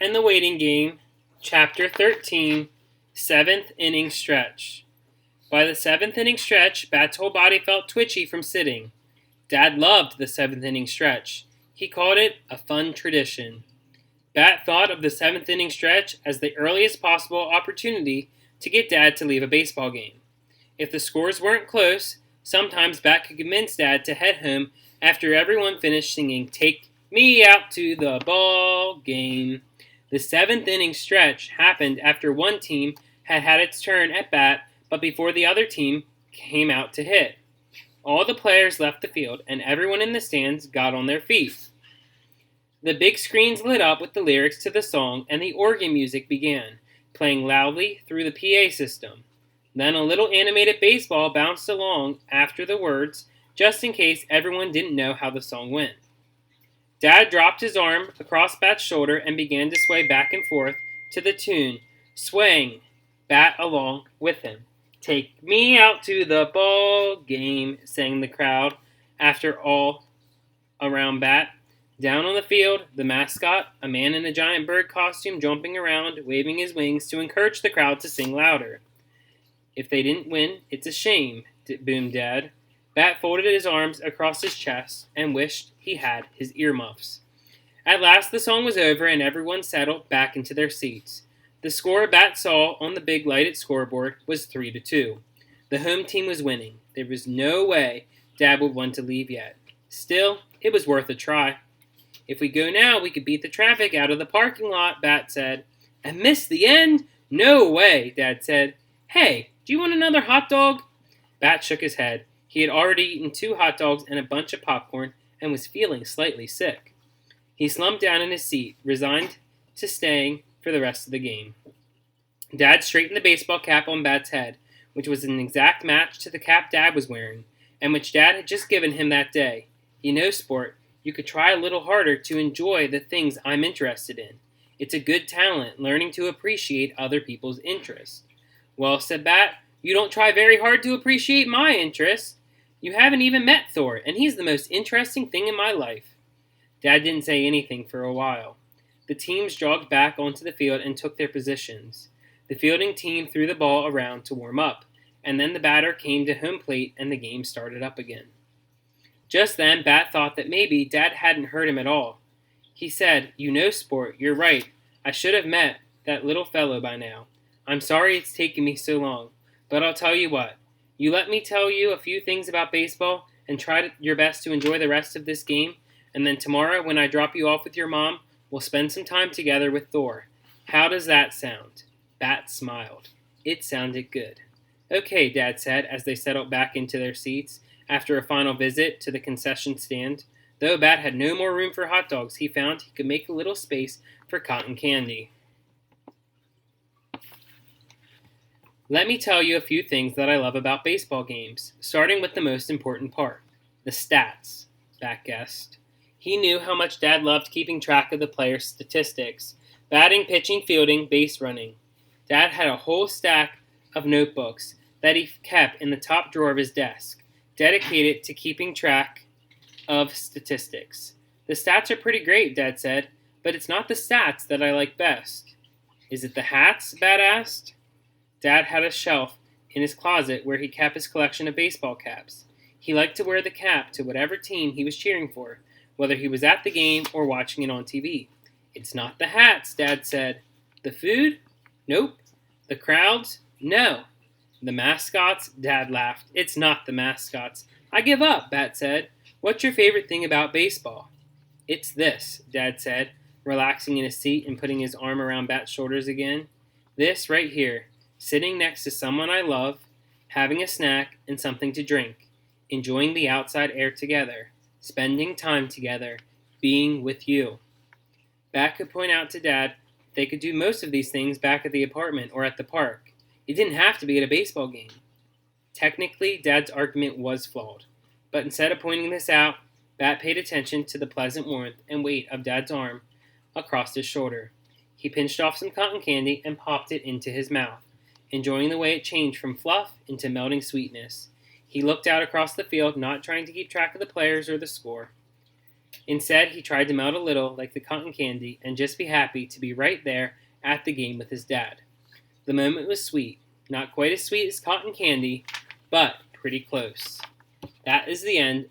and the Waiting Game, Chapter 13, 7th Inning Stretch. By the 7th inning stretch, Bat's whole body felt twitchy from sitting. Dad loved the 7th inning stretch. He called it a fun tradition. Bat thought of the 7th inning stretch as the earliest possible opportunity to get Dad to leave a baseball game. If the scores weren't close, sometimes Bat could convince Dad to head home after everyone finished singing "Take Me Out to the Ball Game." The 7th inning stretch happened after one team had had its turn at bat, but before the other team came out to hit. All the players left the field, and everyone in the stands got on their feet. The big screens lit up with the lyrics to the song, and the organ music began, playing loudly through the PA system. Then a little animated baseball bounced along after the words, just in case everyone didn't know how the song went. Dad dropped his arm across Bat's shoulder and began to sway back and forth to the tune, swaying Bat along with him. "Take me out to the ball game," sang the crowd after all around Bat. Down on the field, the mascot, a man in a giant bird costume, jumping around, waving his wings to encourage the crowd to sing louder. "If they didn't win, it's a shame," boomed Dad. Bat folded his arms across his chest and wished he had his earmuffs. At last the song was over and everyone settled back into their seats. The score Bat saw on the big lighted scoreboard was 3-2. The home team was winning. There was no way Dad would want to leave yet. Still, it was worth a try. "If we go now, we could beat the traffic out of the parking lot," Bat said. "And miss the end? No way," Dad said. "Hey, do you want another hot dog?" Bat shook his head. He had already eaten 2 hot dogs and a bunch of popcorn and was feeling slightly sick. He slumped down in his seat, resigned to staying for the rest of the game. Dad straightened the baseball cap on Bat's head, which was an exact match to the cap Dad was wearing, and which Dad had just given him that day. "You know, Sport, you could try a little harder to enjoy the things I'm interested in. It's a good talent, learning to appreciate other people's interests." "Well," said Bat, "you don't try very hard to appreciate my interest. You haven't even met Thor, and he's the most interesting thing in my life." Dad didn't say anything for a while. The teams jogged back onto the field and took their positions. The fielding team threw the ball around to warm up, and then the batter came to home plate and the game started up again. Just then, Bat thought that maybe Dad hadn't heard him at all. He said, "You know, Sport, you're right. I should have met that little fellow by now. I'm sorry it's taken me so long, but I'll tell you what. You let me tell you a few things about baseball and try your best to enjoy the rest of this game, and then tomorrow when I drop you off with your mom, we'll spend some time together with Thor. How does that sound?" Bat smiled. It sounded good. "Okay," Dad said as they settled back into their seats after a final visit to the concession stand. Though Bat had no more room for hot dogs, he found he could make a little space for cotton candy. Let me tell you a few things that I love about baseball games, starting with the most important part, the stats, Bat guessed. He knew how much Dad loved keeping track of the players' statistics, batting, pitching, fielding, base running. Dad had a whole stack of notebooks that he kept in the top drawer of his desk, dedicated to keeping track of statistics. "The stats are pretty great," Dad said, "but it's not the stats that I like best." "Is it the hats?" Bat asked. Dad had a shelf in his closet where he kept his collection of baseball caps. He liked to wear the cap to whatever team he was cheering for, whether he was at the game or watching it on TV. "It's not the hats," Dad said. "The food?" "Nope." "The crowds?" "No." "The mascots?" Dad laughed. "It's not the mascots." "I give up," Bat said. "What's your favorite thing about baseball?" "It's this," Dad said, relaxing in his seat and putting his arm around Bat's shoulders again. "This right here. Sitting next to someone I love, having a snack and something to drink, enjoying the outside air together, spending time together, being with you." Bat could point out to Dad they could do most of these things back at the apartment or at the park. It didn't have to be at a baseball game. Technically, Dad's argument was flawed, but instead of pointing this out, Bat paid attention to the pleasant warmth and weight of Dad's arm across his shoulder. He pinched off some cotton candy and popped it into his mouth, enjoying the way it changed from fluff into melting sweetness. He looked out across the field, not trying to keep track of the players or the score. Instead, he tried to melt a little like the cotton candy and just be happy to be right there at the game with his dad. The moment was sweet. Not quite as sweet as cotton candy, but pretty close. That is the end